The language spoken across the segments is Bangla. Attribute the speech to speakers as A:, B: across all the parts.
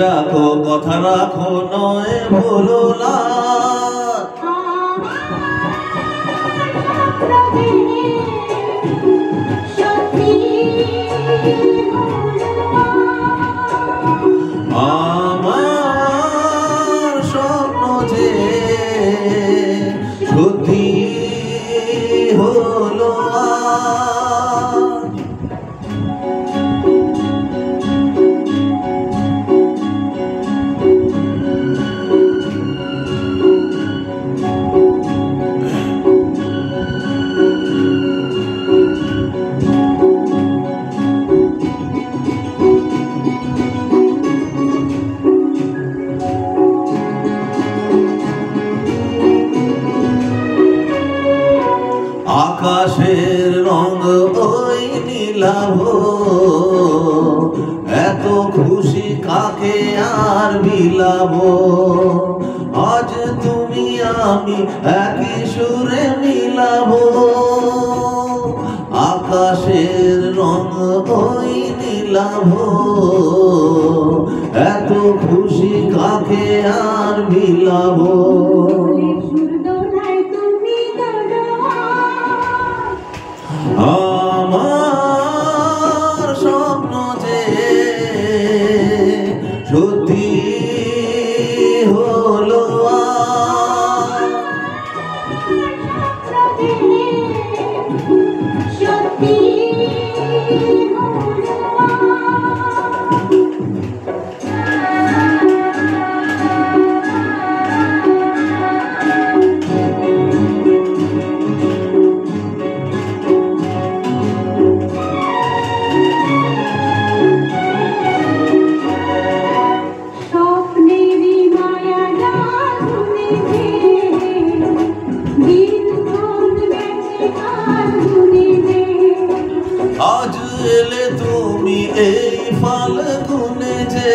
A: রাখো কথা রাখো নয় ভুলো না আমার স্বপ্ন যে সত্যি হলো আকাশের রঙ ওই নীলাভ এত খুশি কাকে আর বিলাব আজ তুমি আমি একই সুরে মিলাব আকাশের রঙ ওই নীলাভ এত খুশি কাকে আর বিলাব আমার স্বপ্ন যে সত্যি হলো আজ এলে তুমি এই ফাল্গুনে যে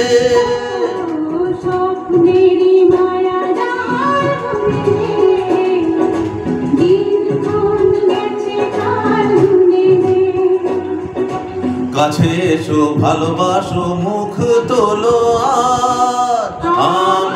B: স্বপ্নেরই মায়া
A: কাছে এসো ভালোবাসো মুখ তোলো আর